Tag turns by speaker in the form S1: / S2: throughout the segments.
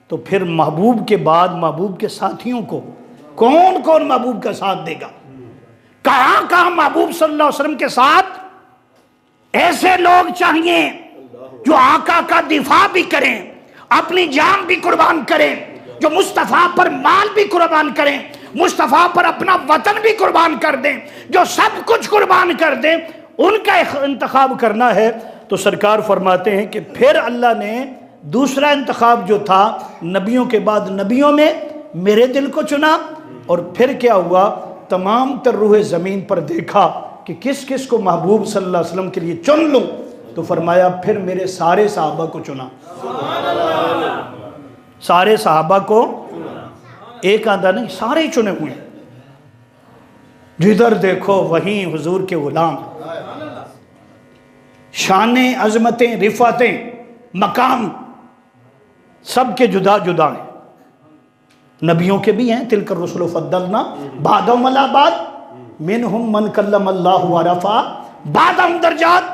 S1: तो फिर महबूब के बाद महबूब के साथियों को कौन कौन महबूब का साथ देगा? कहां कहां महबूब सल्लल्लाहु अलैहि वसल्लम के साथ ऐसे लोग चाहिए जो आका का दिफा भी करें, अपनी जान भी कुर्बान करें, जो मुस्तफ़ा पर माल भी कुर्बान करें, मुस्तफ़ा पर अपना वतन भी कुर्बान कर दें, जो सब कुछ कुर्बान कर दें, उनका इंतखाब करना है। तो सरकार फरमाते हैं कि फिर अल्लाह ने दूसरा इंतखाब जो था नबियों के बाद नबियों में मेरे दिल को चुना। और फिर क्या हुआ, तमाम तर रूह ज़मीन पर देखा कि किस किस को महबूब सल्लल्लाहु अलैहि वसल्लम के लिए चुन लूँ, तो फरमाया फिर मेरे सारे सहाबा को चुना। सारे सहाबा को, एक आधा नहीं, सारे ही चुने हुए। जिधर देखो वहीं हुजूर के गुलाम। शाने, अजमतें, रिफातें, मकाम सबके जुदा जुदा हैं। नबियों के भी हैं, तिलकर रसूल फद्दलना बादहुम अला बाद मिनहुम मन कल्लमल्लाहु व रफ़ा बादहुम दर्जात।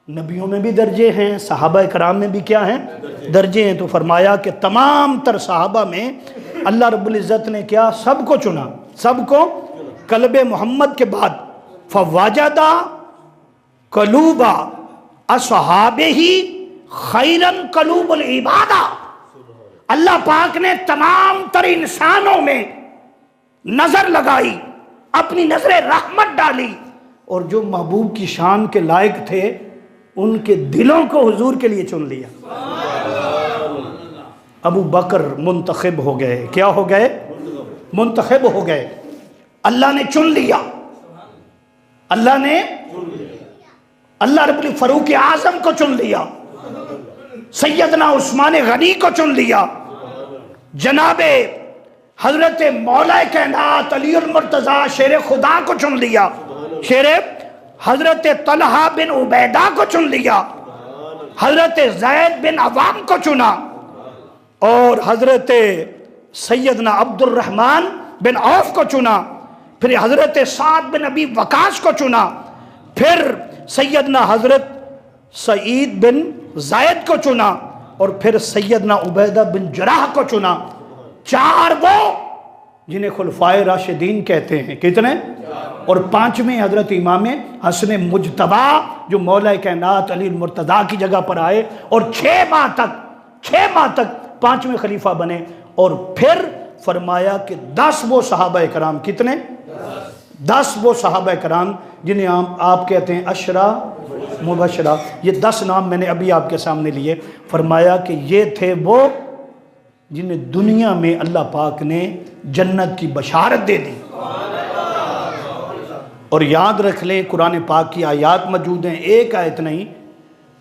S1: नबियों में भी दर्जे हैं, सहाबा कराम में भी क्या हैं, दर्जे हैं। तो फरमाया कि तमाम तर सहाबा में अल्लाह रब्बुल इज़्ज़त ने क्या, सबको चुना, सबको कल्बे मोहम्मद के बाद फवाजदा कलूबा असहाबे ही खैरन कलूबुल इबादा। अल्लाह पाक ने तमाम तर इंसानों में नजर लगाई, अपनी नजर रहमत डाली, और जो महबूब की शान के लायक थे उनके दिलों को हुजूर के लिए चुन लिया। अबू बकर मुंतखब हो गए। क्या हो गए? मुंतखब हो गए। अल्लाह ने चुन लिया। अल्लाह ने, अल्लाह रब्बुल फरूक आजम को चुन लिया, सैयदना उस्मान गनी को चुन लिया, जनाबे हजरत मौला कायनात अली अल मुर्तज़ा शेर खुदा को चुन लिया, शेर हजरत तलहा बिन उबैदा को चुन लिया, हजरत ज़ैद बिन अवाम को चुना, और हजरत सैयदना अब्दुल रहमान बिन औफ को चुना, फिर हजरत साद बिन अबी वकास को चुना, फिर सैयदना हजरत सईद बिन ज़ैद को चुना, और फिर सैयदना उबैदा बिन जराह को चुना। चार वो जिन्हें खुलफाए राशिदीन कहते हैं। कितने? और पांचवें हजरत इमाम हसन मुजतबा जो मौला कायनात अली मुर्तज़ा की जगह पर आए और 6 माह तक पांचवें खलीफा बने। और फिर फरमाया कि 10 वो सहाबा कराम, कितने? 10 वो सहाबा कराम जिन्हें आप कहते हैं अशरा मुबशरा। ये 10 नाम मैंने अभी आपके सामने लिए। फरमाया कि ये थे वो जिन्हें दुनिया में अल्लाह पाक ने जन्नत की बशारत दे दी। और याद रख लें, कुरान पाक की आयात मौजूद हैं, एक आयत नहीं,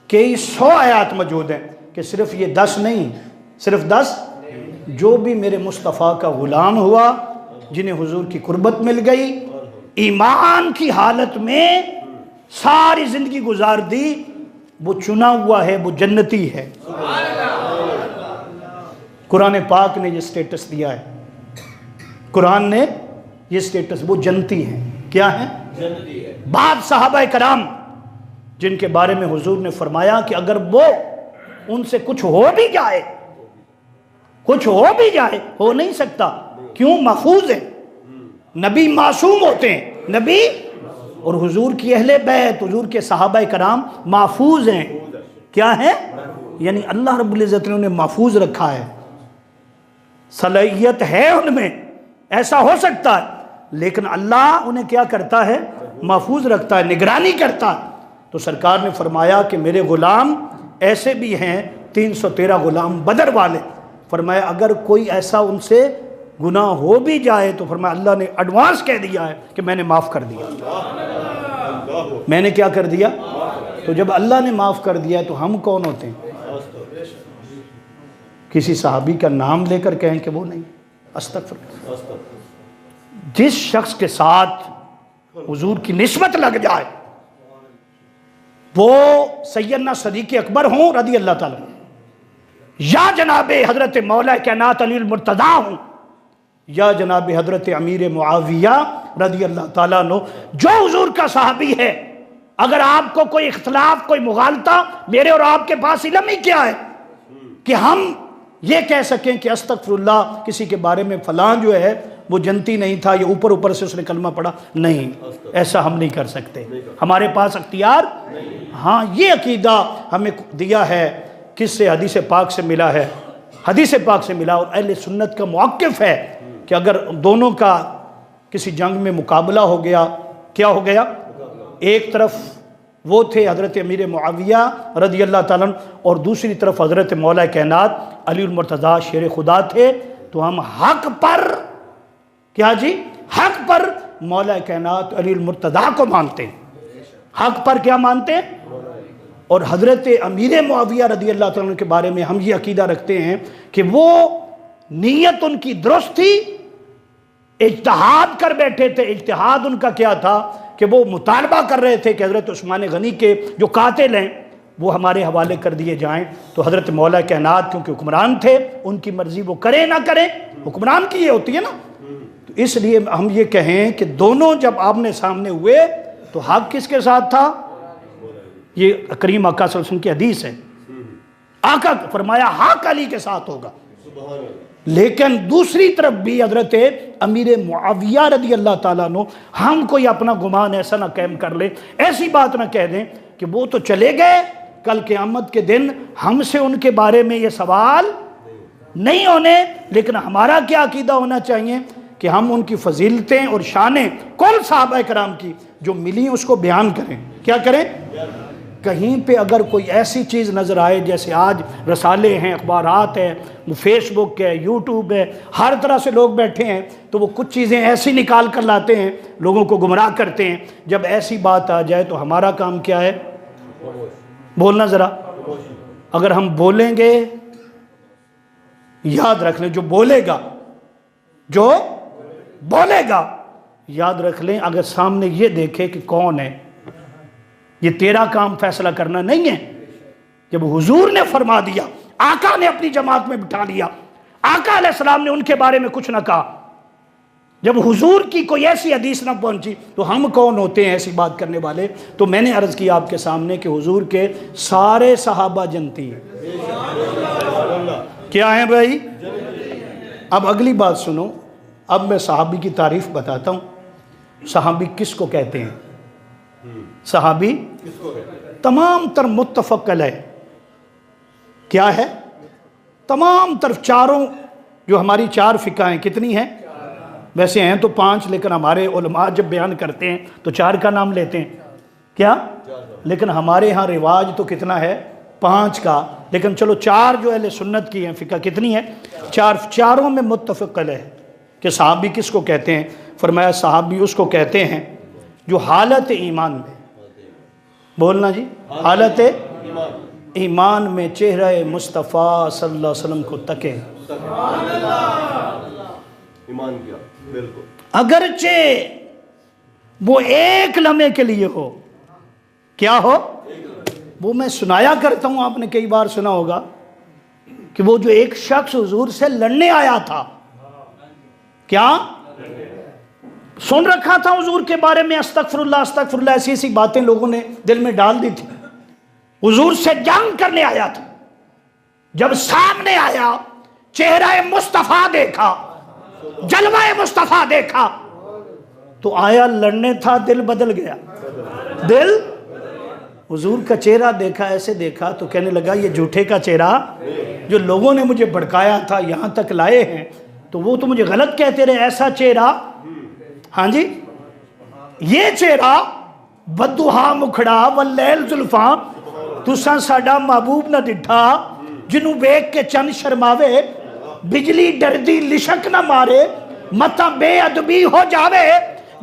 S1: कई 100 आयात मौजूद हैं कि सिर्फ ये 10 नहीं, सिर्फ 10 जो भी मेरे मुस्तफ़ा का ग़ुलाम हुआ, जिन्हें हुजूर की कुर्बत मिल गई, ईमान की हालत में सारी ज़िंदगी गुजार दी, वो चुना हुआ है, वो जन्नती है। कुरान पाक ने ये स्टेटस दिया है, कुरान ने ये स्टेटस, वो जन्नती हैं। क्या है? जन्नती है। बाद सहाबा कराम जिनके बारे में हुजूर ने फरमाया कि अगर वो उनसे कुछ हो भी जाए, कुछ हो भी जाए, हो नहीं सकता, क्यों? महफूज है। नबी मासूम होते हैं, नबी और हुजूर की अहले बैत, हुजूर के सहाबा कराम महफूज हैं। क्या है? यानी अल्लाह रब्बुल इज़्ज़त ने उन्हें महफूज रखा है, सलाहियत है उनमें, ऐसा हो सकता है, लेकिन अल्लाह उन्हें क्या करता है? महफूज रखता है, निगरानी करता है। तो सरकार ने फरमाया कि मेरे ग़ुलाम ऐसे भी हैं, 313 ग़ुलाम बदर वाले। फरमाया अगर कोई ऐसा उनसे गुनाह हो भी जाए तो फरमाया अल्लाह ने एडवांस कह दिया है कि मैंने माफ़ कर दिया। मैंने क्या कर दिया? तो जब अल्लाह ने माफ़ कर दिया तो हम कौन होते हैं? किसी सहाबी का नाम लेकर कहें कि वो नहीं, अस्तगफिर। जिस शख्स के साथ हुजूर की निस्बत लग जाए, वो सैयदना सदीक़ अकबर हों रज़ी अल्लाह ताला, या जनाबे हजरत मौला कायनात अली मुर्तज़ा हों, या जनाबे हजरत अमीर मुआविया रज़ी अल्लाह ताला अन्हु, जो हुजूर का सहाबी है, अगर आपको कोई इख्तलाफ, कोई मुगालता, मेरे और आपके पास इल्म ही क्या है कि हम ये कह सकें कि अस्तगफिरुल्लाह किसी के बारे में फलां जो है वो जनती नहीं था, ये ऊपर ऊपर से उसने कलमा पढ़ा, नहीं, ऐसा हम नहीं कर सकते, हमारे पास अख्तियार। हाँ, ये अकीदा हमें दिया है किससे? हदीस पाक से मिला है, हदीस पाक से मिला। और अहले सुन्नत का मौक़िफ़ है कि अगर दोनों का किसी जंग में मुकाबला हो गया, क्या हो गया? एक तरफ वो थे हज़रत अमीर मुआविया रज़ी अल्लाह ताला अन्हु और दूसरी तरफ हज़रत मौला कायनात अली मुर्तज़ा शेर खुदा थे, तो हम हक पर, क्या जी, हक पर मौला कायनात अली मुर्तज़ा को मानते हैं, हक पर क्या मानते हैं? और हज़रत अमीर मुआविया रज़ी अल्लाह ताला अन्हु के बारे में हम ये अकीदा रखते हैं कि वो नीयत उनकी दुरुस्त थी, इज्तिहाद कर बैठे थे। इज्तिहाद उनका क्या था कि वो मुतालबा कर रहे थे कि हज़रत उस्मान गनी के जो कातिल हैं वो हमारे हवाले कर दिए जाएं। तो हज़रत मौला कायनात क्योंकि हुक्मरान थे, उनकी मर्ज़ी वो करें ना करें, हुक्मरान की ये होती है ना, तो इसलिए हम ये कहें कि दोनों जब आमने सामने हुए तो हक किसके साथ था? ये करीम आका सल्लल्लाहु अलैहि वसल्लम की हदीस है, आका फरमाया हक अली के साथ होगा। लेकिन दूसरी तरफ भी हजरत अमीर मुआविया रज़ी अल्लाह ताला अन्हु हम कोई अपना गुमान ऐसा ना कायम कर ले, ऐसी बात ना कह दें कि वो तो चले गए, कल क़यामत के दिन हमसे उनके बारे में ये सवाल नहीं होने। लेकिन हमारा क्या अकीदा होना चाहिए कि हम उनकी फजीलतें और शानें कुल सहाबा कराम की जो मिली उसको बयान करें। क्या करें? कहीं पे अगर कोई ऐसी चीज़ नज़र आए, जैसे आज रसाले हैं, अखबारात हैं, फेसबुक है, यूट्यूब है, हर तरह से लोग बैठे हैं, तो वो कुछ चीज़ें ऐसी निकाल कर लाते हैं, लोगों को गुमराह करते हैं। जब ऐसी बात आ जाए तो हमारा काम क्या है? बोलना ज़रा। अगर हम बोलेंगे, याद रख लें, जो बोलेगा याद रख लें, अगर सामने ये देखे कि कौन है, ये तेरा काम फैसला करना नहीं है। जब हुजूर ने फरमा दिया, आका ने अपनी जमात में बिठा लिया, आका अलैहिस्सलाम ने उनके बारे में कुछ ना कहा, जब हुजूर की कोई ऐसी हदीस ना पहुंची तो हम कौन होते हैं ऐसी बात करने वाले? तो मैंने अर्ज किया आपके सामने कि हुजूर के सारे सहाबा जनती हैं। क्या है भाई? अब अगली बात सुनो, अब मैं सहाबी की तारीफ बताता हूं। सहाबी किसको कहते हैं? सहाबी तमाम तर मुत्तफक अलैह क्या है? तमाम तरफ चारों, जो हमारी चार फ़िक़ाएँ कितनी हैं? वैसे हैं तो 5, लेकिन हमारे उलमा जब बयान करते हैं तो 4 का नाम लेते हैं। क्या? लेकिन हमारे यहाँ रिवाज तो कितना है? 5 का। लेकिन चलो 4 जो अहले सुन्नत की हैं फ़िक़ा कितनी है? 4। चारों में मुत्तफ़क़ अलैह कि सहाबी किसको कहते हैं? फरमाया सहाबी उसको कहते हैं जो हालत ईमान में, बोलना जी, हालत ईमान में चेहरा मुस्तफ़ा सल्लल्लाहु अलैहि वसल्लम को तके। ईमान क्या? बिल्कुल। अगरचे वो एक लम्हे के लिए हो, क्या हो? वो मैं सुनाया करता हूं, आपने कई बार सुना होगा कि वो जो एक शख्स हुजूर से लड़ने आया था, क्या सुन रखा था हुजूर के बारे में? अस्तगफिरुल्लाह अस्तगफिरुल्लाह, ऐसी ऐसी बातें लोगों ने दिल में डाल दी थी। हुजूर से जंग करने आया था, जब सामने आया, चेहरा मुस्तफ़ा देखा, जलवा मुस्तफ़ा देखा, तो आया लड़ने था, दिल बदल गया। दिल, हुजूर का चेहरा देखा, ऐसे देखा तो कहने लगा ये झूठे का चेहरा जो लोगों ने मुझे भड़काया था यहां तक लाए हैं, तो वो तो मुझे गलत कहते रहे। ऐसा चेहरा, हाँ जी, ये चेहरा बदुहा मुखड़ा वल्लैल जुल्फा, तुसा साडा महबूब ना डिठा, जिन्हों वेख के चंद शर्मावे, बिजली डरदी लिशक ना मारे, मता बेअदबी हो जावे,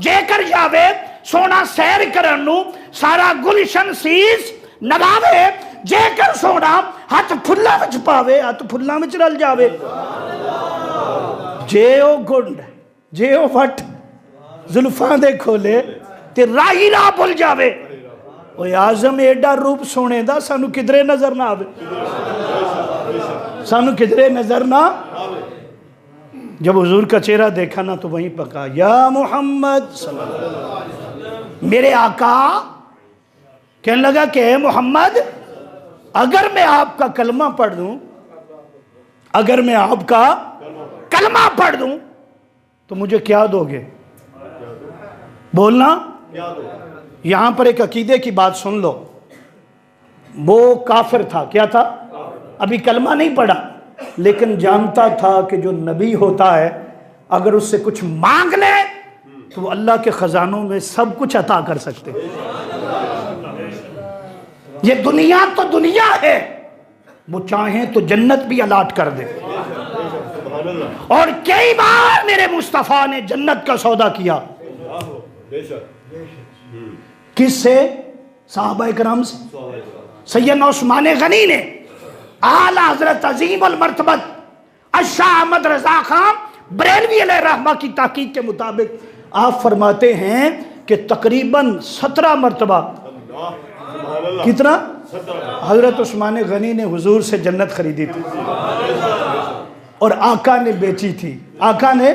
S1: जेकर जावे सोना सैर करन नू सारा गुलशन सीस नगावे, जेकर सोना हथ फुल्ला विच पावे, हथ फुल्ला विच रल जावे। जे ओ गुंड, जे ओ फट जुल्फां दे खोले ते राही राह भुल जावे। ओए आजम एडा रूप सोने दा सानू किधरे नजर ना आवे, सानू किधरे नजर ना। जब हुजूर का चेहरा देखा ना तो वहीं पका, या मोहम्मद मेरे आका। कहने लगा कि मोहम्मद, अगर मैं आपका कलमा पढ़ दूं, अगर मैं आपका कलमा पढ़ दूं तो मुझे क्या दोगे? बोलना। यहां पर एक अकीदे की बात सुन लो। वो काफिर था, क्या था? अभी कलमा नहीं पढ़ा, लेकिन जानता था कि जो नबी होता है अगर उससे कुछ मांग ले तो वो अल्लाह के खजानों में सब कुछ अता कर सकते। ये दुनिया तो दुनिया है, वो चाहे तो जन्नत भी अलाट कर दे। और कई बार मेरे मुस्तफा ने जन्नत का सौदा किया। किससे? सहाबा कराम से। सैयदना उस्मान गनी ने आला हजरत अजीम अल मर्तबत शाह अहमद रजा खान बरेलवी अलैहि रहमा की ताकीद के मुताबिक आप फरमाते हैं कि तकरीबन 17 मरतबा, कितना? हजरत उस्मान गनी ने हुजूर से जन्नत खरीदी थी और आका ने बेची थी। आका ने,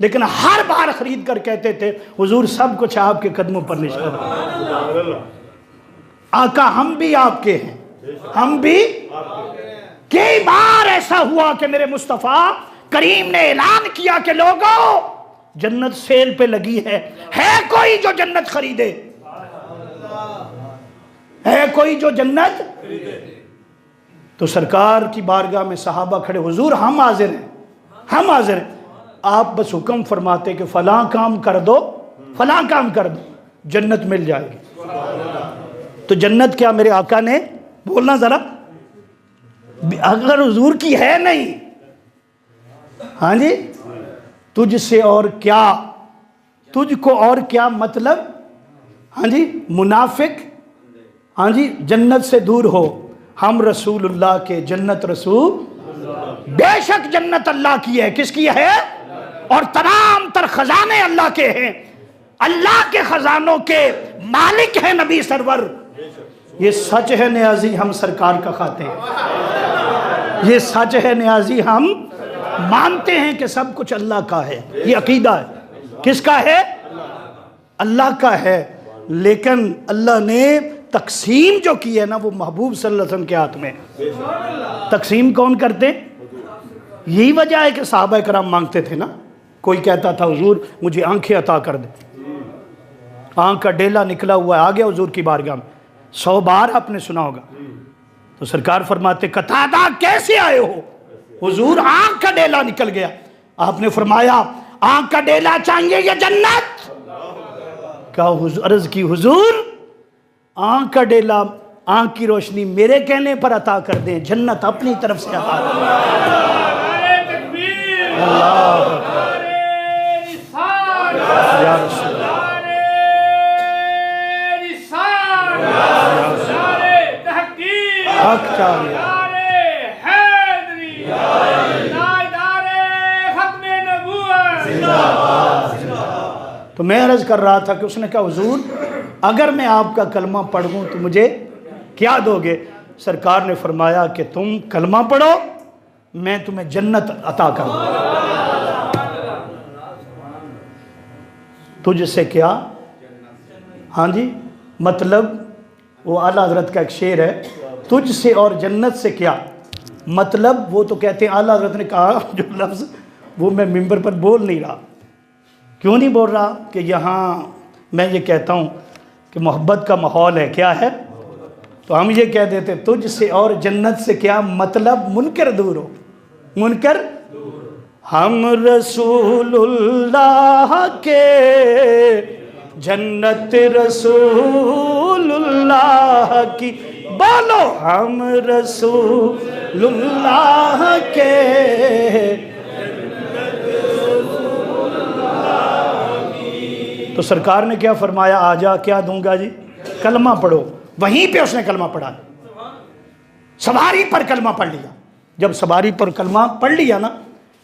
S1: लेकिन हर बार खरीद कर कहते थे हुजूर सब कुछ आपके कदमों पर निशान। आका हम भी आपके हैं, हम भी। कई बार ऐसा हुआ कि मेरे मुस्तफा करीम ने ऐलान किया कि लोगों जन्नत सेल पे लगी है कोई जो जन्नत खरीदे? है कोई जो जन्नत? तो सरकार की बारगाह में सहाबा खड़े, हुजूर हम हाजिर हैं, हम हाजिर हैं। आप बस हुक्म फरमाते कि फलां काम कर दो, फलां काम कर दो, जन्नत मिल जाएगी। तो जन्नत क्या मेरे आका ने, बोलना जरा, अगर हुजूर की है नहीं, हाँ जी, तुझसे और क्या, तुझको और क्या मतलब, हाँ जी, मुनाफिक, हाँ जी, जन्नत से दूर हो। हम रसूलुल्लाह के जन्नत रसूल, बेशक जन्नत अल्लाह की है। किसकी है? और तमाम तर खजाने अल्लाह के हैं। अल्लाह के खजानों के मालिक है नबी सरवर। ये सच है नियाजी, हम सरकार का खाते हैं। ये सच है नियाजी, हम मानते हैं कि सब कुछ अल्लाह का है। ये अकीदा है। किसका है? अल्लाह का है। लेकिन अल्लाह ने तकसीम जो की है ना, वो महबूब सल्लल्लाहु अलैहि वसल्लम के हाथ में। तकसीम कौन करते? यही वजह है कि सहाबा कराम मांगते थे ना। कोई कहता था हुजूर मुझे आंखें अता कर दे, आंख का डेला निकला हुआ है, आ गया हुजूर की बारगाह में। 100 बार आपने सुना होगा। तो सरकार फरमाते कतादा कैसे आए हो? हुजूर आंख का डेला निकल गया। आपने फरमाया आंख का डेला चाहिए या जन्नत? क्या अर्ज की हुजूर आंख का डेला, आंख की रोशनी मेरे कहने पर अता कर दें, जन्नत अपनी तरफ से अता कर दें। तो मैं अर्ज कर रहा था कि उसने कहा हुजूर अगर मैं आपका कलमा पढ़ दूं तो मुझे क्या दोगे? सरकार ने फरमाया कि तुम कलमा पढ़ो, मैं तुम्हें जन्नत अता कर दूं। तुझसे क्या? हाँ जी, मतलब वो आला हजरत का एक शेर है, तुझसे और जन्नत से क्या मतलब। वो तो कहते हैं आला हजरत ने कहा जो लफ्ज़ वो मैं मिंबर पर बोल नहीं रहा। क्यों नहीं बोल रहा? कि यहाँ मैं ये कहता हूँ कि मोहब्बत का माहौल है। क्या है? तो हम ये कह देते तुझसे और जन्नत से क्या मतलब, मुनकर दूर हो, मुनकर। हम रसूलुल्लाह के जन्नत रसूलुल्लाह की, बोलो हम रसूलुल्लाह के। तो सरकार ने क्या फरमाया? आजा, क्या दूंगा जी? कलमा पढ़ो। वहीं पे उसने कलमा पढ़ा, सवारी पर कलमा पढ़ लिया। जब सवारी पर कलमा पढ़ लिया ना,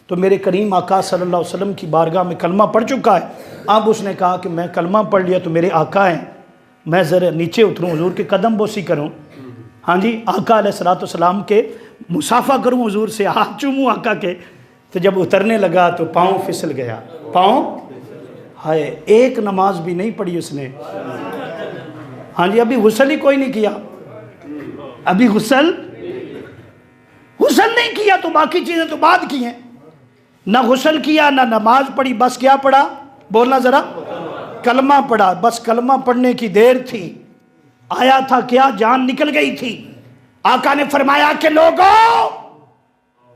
S1: तो मेरे करीम आका सल्लल्लाहु अलैहि वसल्लम की बारगाह में कलमा पढ़ चुका है। अब उसने कहा कि मैं कलमा पढ़ लिया तो मेरे आका हैं, मैं ज़रा नीचे उतरूँ, हुजूर के कदम बोसी करूँ, हाँ जी, आका अलैहिस्सलाम के मुसाफा करूँ, हुजूर से हाथ चूमूँ आका के। तो जब उतरने लगा तो पाँव फिसल गया, पाँव। हाय, एक नमाज भी नहीं पढ़ी उसने। हाँ जी, अभी गुस्ल ही कोई नहीं किया, अभी गुस्ल गुस्ल नहीं किया तो बाकी चीजें तो बाद की हैं। ना गुस्ल किया ना नमाज पढ़ी, बस क्या पढ़ा, बोलना जरा, कलमा पढ़ा। बस कलमा पढ़ने की देर थी, आया था क्या, जान निकल गई थी। आका ने फरमाया कि लोगों,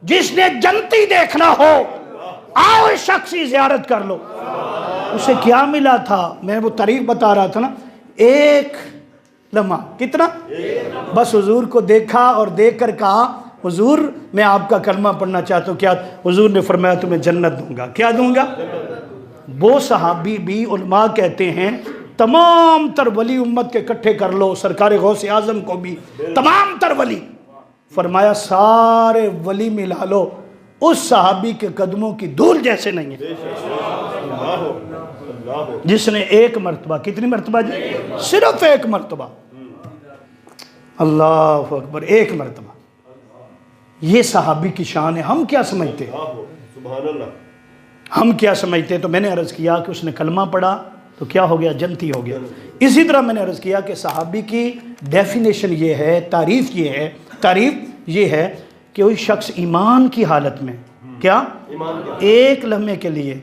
S1: जिसने जन्नती देखना हो आओ इस शख्स की जियारत कर लो। उसे क्या मिला था, मैं वो तारीख बता रहा था ना, एक लम्हा, कितना, बस हुजूर को देखा और देखकर कहा हुजूर मैं आपका कलमा पढ़ना चाहता हूँ। क्या, हुजूर ने फरमाया तुम्हें जन्नत दूंगा। क्या दूंगा? वो सहाबी भी उलमा कहते हैं तमाम तर वली उम्मत के इकट्ठे कर लो, सरकार गौसे आजम को भी, तमाम तर वली, फरमाया सारे वली मिला लो, उस सहाबी के कदमों की धूल जैसे नहीं है जिसने एक मरतबा, कितनी मरतबा जी, सिर्फ एक मरतबा, अल्लाह अकबर, एक मरतबा, ये सहाबी की शान है। हम क्या समझते, हम क्या समझते। तो मैंने अर्ज़ किया कि उसने कलमा पढ़ा तो क्या हो गया, जन्नती हो गया। इसी तरह मैंने अर्ज़ किया कि सहाबी की डेफिनेशन ये है, तारीफ़ ये है, तारीफ़ ये है कि वही शख्स ईमान की हालत में, क्या, एक लम्हे के लिए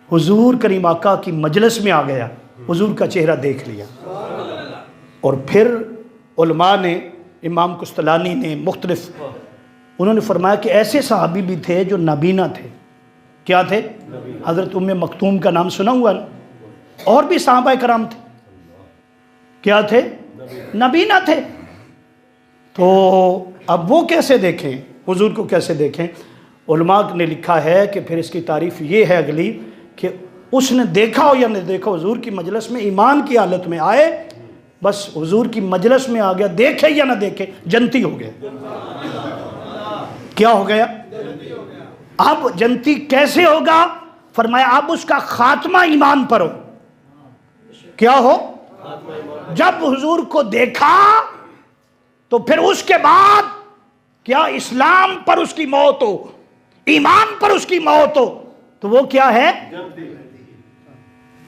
S1: हुजूर करीम आका की मजलिस में आ गया, हुजूर का चेहरा देख लिया। और फिर उलमा ने, इमाम कुस्तलानी ने, मुख्तलिफ, उन्होंने फरमाया कि ऐसे सहाबी भी थे जो नबीना थे। क्या थे? हज़रत उम्मे मखतूम का नाम सुना हुआ ना, और भी सहाबा कराम थे, क्या थे, नबीना थे। तो अब वो कैसे देखें, हुजूर को कैसे देखें? उलमा ने लिखा है कि फिर इसकी तारीफ़ ये है अगली कि उसने देखा हो या नहीं देखा, हुजूर की मजलिस में ईमान की हालत में आए, बस हुजूर की मजलिस में आ गया, देखे या ना देखे जन्नती हो गया। क्या हो गया? अब जन्नती कैसे होगा? फरमाया अब उसका खात्मा ईमान पर हो। क्या हो? जब हुजूर को देखा तो फिर उसके बाद क्या, इस्लाम पर उसकी मौत हो, ईमान पर उसकी मौत हो, तो वो क्या है?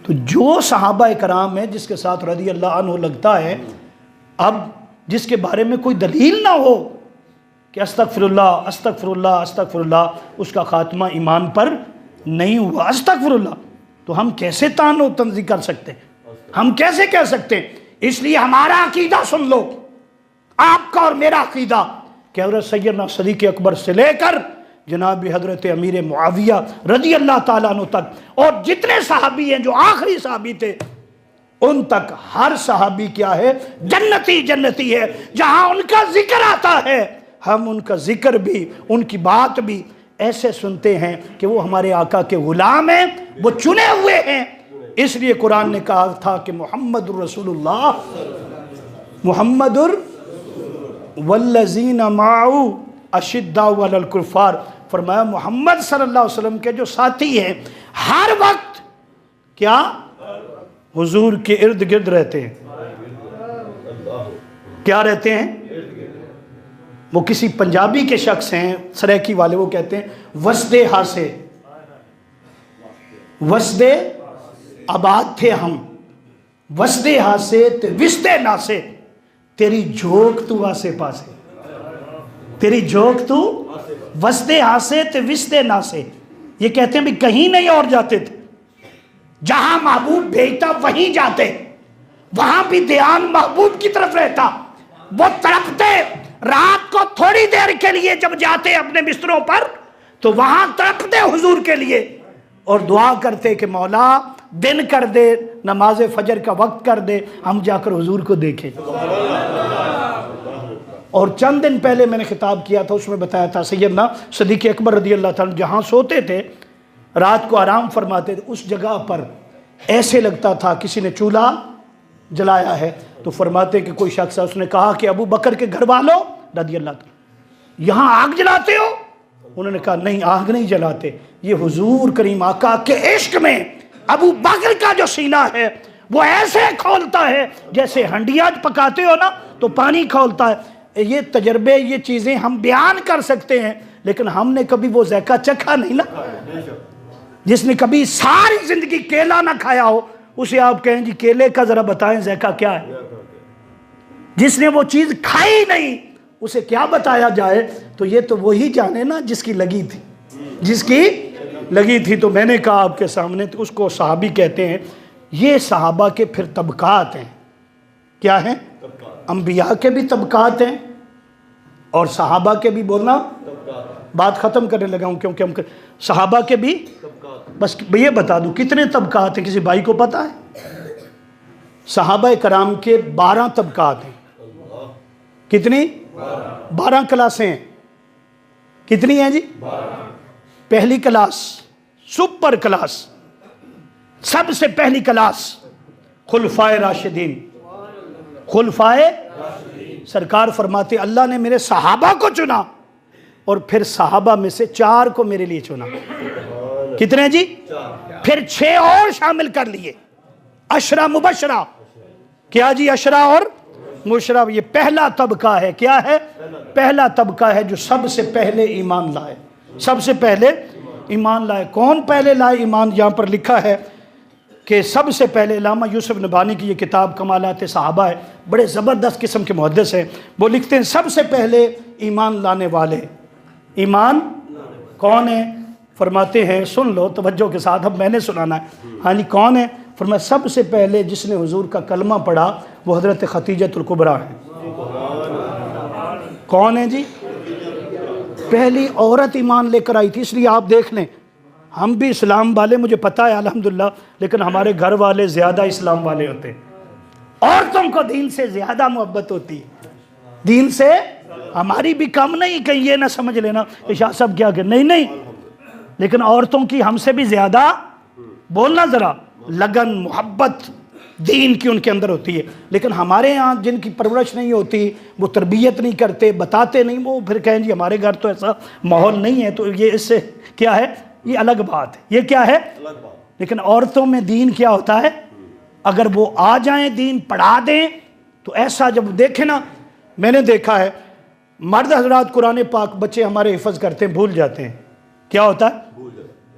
S1: तो जो सहाबा कराम है जिसके साथ रज़ी अल्लाह अन्हु लगता है, अब जिसके बारे में कोई दलील ना हो कि अस्तगफिरुल्लाह अस्तगफिरुल्लाह अस्तगफिरुल्लाह, उसका खात्मा ईमान पर नहीं हुआ, अस्तगफिरुल्लाह, तो हम कैसे तानो तंजी कर सकते हैं? हम कैसे कह सकते हैं? इसलिए हमारा अकीदा सुन लो, आपका और मेरा अकीदा कि हज़रत सैयदना सदीक़ अकबर से लेकर जनाब हज़रत अमीर मुआविया रज़ी अल्लाह ताला अन्हु तक, और जितने सहाबी हैं जो आखिरी सहाबी थे, उन तक हर सहाबी क्या है? जन्नती, जन्नती है। जहां उनका जिक्र आता है हम उनका जिक्र भी, उनकी बात भी ऐसे सुनते हैं कि वो हमारे आका के गुलाम हैं, वो चुने हुए हैं। इसलिए कुरान ने कहा था कि मुहम्मदुर रसूलुल्लाह, मुहम्मदुर वल्लज़ीना माऊ अशिद्दाउ अलल कुफ़ार, फरमाया मोहम्मद सल्लल्लाहु अलैहि वसल्लम के जो साथी हैं हर वक्त क्या, हुजूर के इर्द गिर्द रहते हैं। क्या रहते हैं? वो किसी पंजाबी के शख्स हैं सरायकी वाले, वो कहते हैं वसदे हासे, वसदे आबाद थे हम, वसदे हासे ते विसदे नासे, तेरी झोंक तू आसे पासे, तेरी झोंक तू वसदे हासे ते विसदे नासे। ये कहते हैं भी कहीं नहीं और जाते थे, जहां महबूब भेजता वहीं जाते, वहां भी ध्यान महबूब की तरफ रहता। वो तड़पते रात को थोड़ी देर के लिए जब जाते अपने बिस्तरों पर, तो वहां तड़पते हुजूर के लिए और दुआ करते कि मौला दिन कर दे, नमाज फजर का वक्त कर दे, हम जाकर हुजूर को देखें। और चंद दिन पहले मैंने खिताब किया था, उसमें बताया था सैयदना सदीक़ अकबर रज़ी अल्लाह ताला जहाँ सोते थे, रात को आराम फरमाते थे, उस जगह पर ऐसे लगता था किसी ने चूल्हा जलाया है। तो फरमाते कि कोई शख्स है, उसने कहा कि अबू बकर के घर वालों रज़ी अल्लाह ताला, यहाँ आग जलाते हो? उन्होंने कहा नहीं, आग नहीं जलाते, ये हुजूर करीम आका के इश्क में अबू बकर का जो सीना है वो ऐसे खोलता है जैसे हंडिया पकाते हो ना तो पानी खोलता है। ये तजर्बे, ये चीज़ें हम बयान कर सकते हैं, लेकिन हमने कभी वो ज़ायका चखा नहीं ना। जिसने कभी सारी जिंदगी केला ना खाया हो उसे आप कहें जी केले का ज़रा बताएं ज़ायका क्या है। जिसने वो चीज़ खाई नहीं उसे क्या बताया जाए, तो ये तो वही जाने ना जिसकी लगी थी, जिसकी लगी थी। तो मैंने कहा आपके सामने, तो उसको सहाबी कहते हैं। ये सहाबा के फिर तबकात हैं। क्या हैं? अंबिया के भी तबकात हैं और सहाबा के भी। बोलना, बात ख़त्म करने लगा हूँ क्योंकि हम सहाबा के भी। बस ये बता दूँ कितने तबकात हैं, किसी भाई को पता है? सहाबा कराम के 12 तबकात हैं। कितनी? 12 क्लासें हैं। कितनी हैं जी? पहली क्लास, सुपर क्लास, सबसे पहली क्लास खुलफाए राशिदीन। खुलफाए सरकार फरमाते अल्लाह ने मेरे सहाबा को चुना और फिर सहाबा में से 4 को मेरे लिए चुना। कितने जी? फिर 6 और शामिल कर लिए। अशरा मुबशरा। क्या जी? अशरा और मुशरा। ये पहला तबका है। क्या है? पहला तबका है जो सबसे पहले ईमान लाए। सबसे पहले ईमान लाए। कौन पहले लाए ईमान? यहाँ पर लिखा है कि सबसे पहले लामा यूसुफ नबानी की ये किताब कमालात सहाबा है, बड़े ज़बरदस्त किस्म के मुहद्दिस हैं। वो लिखते हैं सबसे पहले ईमान लाने वाले। ईमान कौन है? फरमाते हैं, सुन लो तवज्जो के साथ, अब मैंने सुनाना है। हाँ जी, कौन है? फरमाया सबसे पहले जिसने हुजूर का कलमा पढ़ा वो हज़रत खतीजतुल कुबरा है। कौन है जी? पहली औरत ईमान लेकर आई थी। इसलिए आप देख लें, हम भी इस्लाम वाले, मुझे पता है अल्हम्दुलिल्लाह, लेकिन हमारे घर वाले ज़्यादा इस्लाम वाले होते हैं। औरतों को दीन से ज़्यादा मोहब्बत होती है। दीन से हमारी भी कम नहीं। कहीं ये ना समझ लेना शाह साहब क्या कर, नहीं नहीं, लेकिन औरतों की हमसे भी ज़्यादा, बोलना ज़रा, लगन मोहब्बत दीन की उनके अंदर होती है। लेकिन हमारे यहाँ जिनकी परवरिश नहीं होती, वो तरबियत नहीं करते, बताते नहीं, वो फिर कहें जी हमारे घर तो ऐसा माहौल नहीं है, तो ये इससे क्या है, ये अलग बात है। ये क्या है? लेकिन औरतों में दीन क्या होता है? अगर वो आ जाएं, दीन पढ़ा दें, तो ऐसा जब देखें ना, मैंने देखा है मर्द हजरात कुरान पाक बच्चे हमारे हिफज करते हैं, भूल जाते हैं। क्या होता है?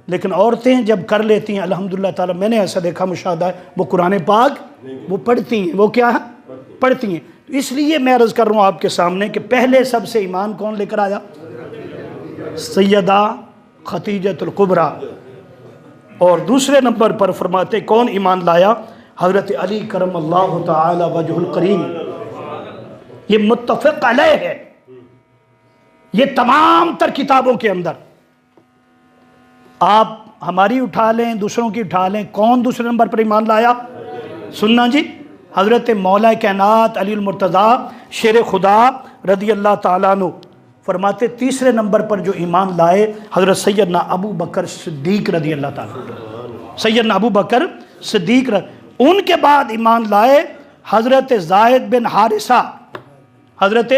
S1: लेकिन औरतें जब कर लेती हैं अल्हम्दुलिल्लाह ताला, मैंने ऐसा देखा, मुशाहदा है, वो कुरान पाक वो पढ़ती हैं। वो क्या है? पढ़ती हैं। तो इसलिए मैं अर्ज़ कर रहा हूँ आपके सामने कि पहले सबसे ईमान कौन लेकर आया? सैयदा खतीजतुल कुबरा। और दूसरे नंबर पर फरमाते कौन ईमान लाया? हज़रत अली करमल्लाहु तआला वजहुल करीम। ये मुत्तफ़क़ अलैह है, ये तमाम तर किताबों के अंदर। आप हमारी उठा लें, दूसरों की उठा लें, कौन दूसरे नंबर पर ईमान लाया? सुनना जी, हज़रत मौला कायनात अलीउल मुर्तज़ा शेर खुदा रदी अल्लाह ताला अन्हु फरमाते तीसरे नंबर पर जो ईमान लाए हज़रत सैयदना अबू बकर सिद्दीक़ रदी अल्लाह ताला। सैयदना अबू बकर सिद्दीक़। उनके बाद ईमान लाए हज़रत ज़ायद बिन हारिसा। हज़रत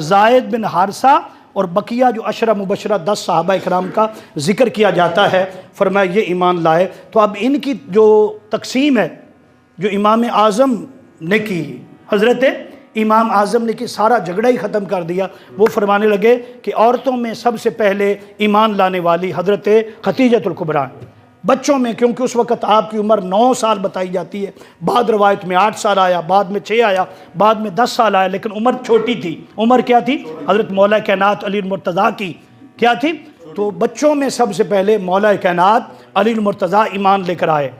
S1: ज़ायद बिन हारिसा और बकिया जो अशरा मुबशरा 10 सहाबा इकराम का जिक्र किया जाता है, फरमाया ये ईमान लाए। तो अब इनकी जो तकसीम है, जो इमाम आज़म ने की, हज़रत इमाम आज़म ने की, सारा झगड़ा ही ख़त्म कर दिया। वो फरमाने लगे कि औरतों में सबसे पहले ईमान लाने वाली हज़रत खतीजतुल कुबरा। बच्चों में, क्योंकि उस वक़्त आपकी उम्र 9 साल बताई जाती है, बाद रवायत में 8 साल आया, बाद में 6 आया, बाद में 10 साल आया, लेकिन उम्र छोटी थी। उम्र क्या थी? हज़रत मौला कायनात अली मुर्तज़ा की क्या थी? तो बच्चों में सबसे पहले मौला कायनात अली मुर्तज़ा ईमान लेकर आए।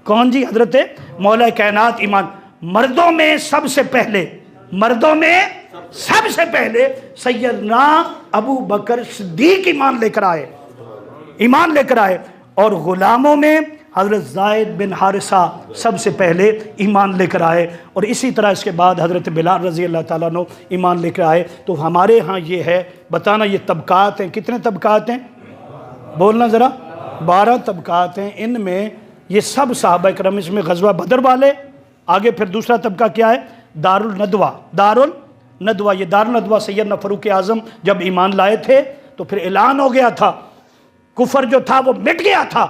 S1: कौन जी? हज़रत मौला कायनात ईमान। मर्दों में सबसे पहले, मर्दों में सबसे पहले सैयदना अबू बकर सिद्दीक़ ईमान लेकर आए, ईमान लेकर आए। और ग़ुलामों में हज़रत ज़ायद बिन हारिसा सबसे पहले ईमान लेकर आए। और इसी तरह इसके बाद हज़रत बिलाल रज़ी अल्लाह ताला अन्हु ईमान लेकर आए। तो हमारे यहाँ ये है, बताना ये तबकात हैं। कितने तबकात हैं? बोलना ज़रा। 12 तबकात हैं। इनमें ये सब सहाबा इकराम, इसमें ग़ज़वा बदर वाले, आगे फिर दूसरा तबका क्या है? दारुल नदवा। दारुल नदवा, ये दारुल नदवा सैयदना फ़ारूक आज़म जब ईमान लाए थे तो फिर ऐलान हो गया था, कुफर जो था वो मिट गया था।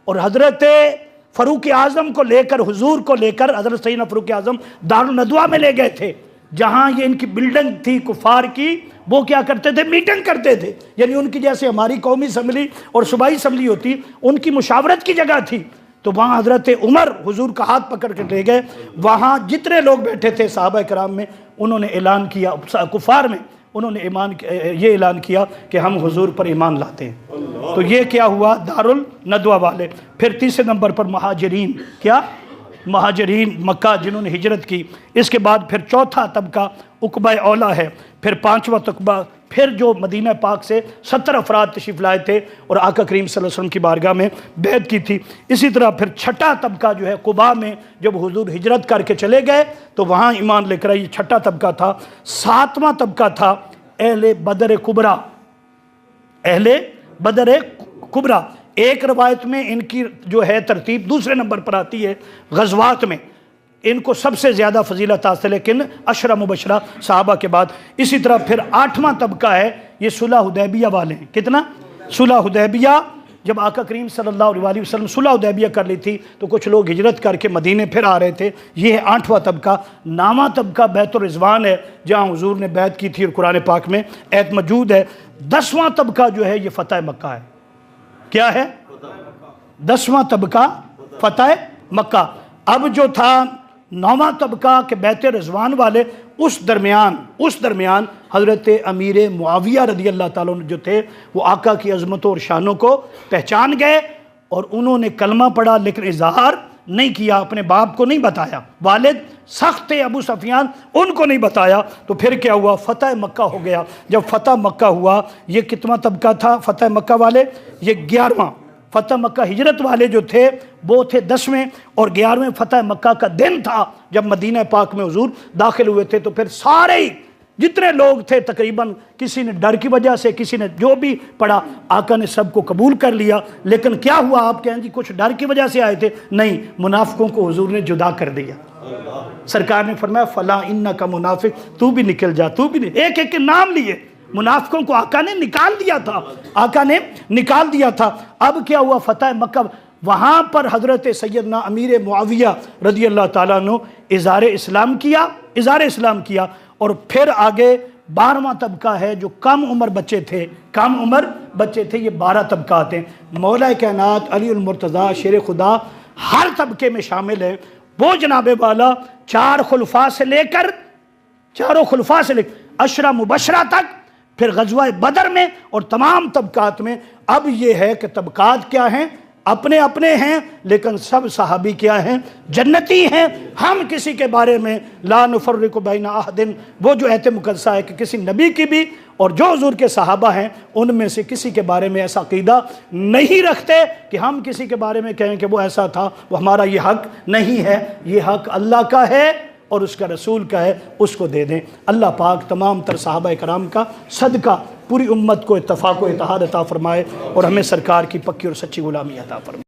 S1: और हज़रत फ़ारूक आज़म को लेकर, हुजूर को लेकर हज़रत सैयदना फ़ारूक आज़म दारुल नदवा में ले गए थे, जहाँ ये इनकी बिल्डिंग थी कुफार की। वो क्या करते थे? मीटिंग करते थे। यानी उनकी जैसे हमारी कौमी असम्बली और सूबाई असम्बली होती, उनकी मुशावरत की जगह थी। तो वहाँ हज़रत उमर हुजूर का हाथ पकड़ कर ले गए। वहाँ जितने लोग बैठे थे सहाबा कराम में, उन्होंने ऐलान किया, कुफार में उन्होंने ये ऐलान किया कि हम हुजूर पर ईमान लाते हैं। तो ये क्या हुआ, दारुल नदवा वाले। फिर तीसरे नंबर पर महाजरीन, क्या महाजरीन मक्का जिन्होंने हिजरत की। इसके बाद फिर चौथा तबका उकबा औला है। फिर पांचवा तबका फिर जो मदीना पाक से 70 अफराद तशरीफ़ लाए थे और आका करीम सल्लल्लाहु अलैहि वसल्लम की बारगाह में बैत की थी। इसी तरह फिर छठा तबका जो है कुबा में जब हुजूर हिजरत करके चले गए तो वहाँ ईमान लेकर आए, ये छठा तबका था। सातवां तबका था अहले बदर कुबरा, अहले बदर कुबरा। एक रवायत में इनकी जो है तरतीब दूसरे नंबर पर आती है, गज़वात में इनको सबसे ज़्यादा फजीलत हासिल है, लेकिन अशरा मुबशरा सहाबा के बाद। इसी तरह फिर आठवां तबका है ये सुलह हुदैबिया वाले हैं। कितना? सुलह हुदैबिया, जब आका करीम सल्लल्लाहु अलैहि वसल्लम सुलह हुदैबिया कर ली थी तो कुछ लोग हिजरत करके मदीने फिर आ रहे थे। ये है आठवां तबका। नामा तबका बैतुर रिज़वान है जहाँ हुजूर ने बैत की थी और कुरान पाक में ऐत मौजूद है। 10वां तबका जो है ये फ़तह मक्का है। क्या है? 10वां तबका फ़तह मक्का। अब जो था 9वां तबका के बैत रिज़वान वाले, उस दरमियान हज़रत अमीर मुआविया रज़ी अल्लाह ताला अन्हु जो थे वो आका की अज़मतों और शानों को पहचान गए और उन्होंने कलमा पढ़ा लेकिन इज़हार नहीं किया, अपने बाप को नहीं बताया। वालिद सख्त थे अबू सफियान, उनको नहीं बताया। तो फिर क्या हुआ, फ़तह मक्का हो गया। जब फ़तह मक्का हुआ, ये कितना तबका था फ़तह मक्का वाले? ये 11वां। फ़तह मक्का हिजरत वाले जो थे वो थे 10वें और 11वें फ़तह मक्का का दिन था जब मदीना पाक में हुजूर दाखिल हुए थे। तो फिर सारे ही जितने लोग थे तकरीबन, किसी ने डर की वजह से, किसी ने जो भी पढ़ा, आका ने सबको कबूल कर लिया। लेकिन क्या हुआ, आप कहें जी कुछ डर की वजह से आए थे? नहीं, मुनाफिकों को हुजूर ने जुदा कर दिया। सरकार ने फरमाया फला इन्ना का मुनाफिक, तू भी निकल जा, तू भी। एक एक के नाम लिए मुनाफिकों को आका ने निकाल दिया था, आका ने निकाल दिया था। अब क्या हुआ, फ़तह मक्का, वहाँ पर हज़रत सैयदना अमीर मुआविया रज़ी अल्लाह ताला अन्हु इज़हार इस्लाम किया। और फिर आगे 12वां तबका है जो कम उम्र बच्चे थे, ये 12 तबकात हैं। मौला कायनात अली उल मुर्तज़ा शेर खुदा हर तबके में शामिल है। वो जनाबे वाला चारों खुलफा से लेकर अशरा मुबशरा तक, फिर गज़वा बदर में और तमाम तबकात में। अब ये है कि तबकात क्या हैं, अपने अपने हैं, लेकिन सब सहाबी क्या हैं, जन्नती हैं। हम किसी के बारे में ला नुफर्रिकु बैना अहदिन, वो जो ऐत मुक़द्दसा है कि किसी नबी की भी और जो हुज़ूर के सहाबा हैं उनमें से किसी के बारे में ऐसा अक़ीदा नहीं रखते कि हम किसी के बारे में कहें कि वो ऐसा था, वो हमारा ये हक़ नहीं है। ये हक़ अल्लाह का है और उसका रसूल का है, उसको दे दें। अल्लाह पाक तमाम तर सहाबा कराम का सदका पूरी उम्मत को इत्तफ़ाक़ व इत्तेहाद अता फ़रमाए और हमें सरकार की पक्की और सच्ची ग़ुलामी अता फ़रमाए।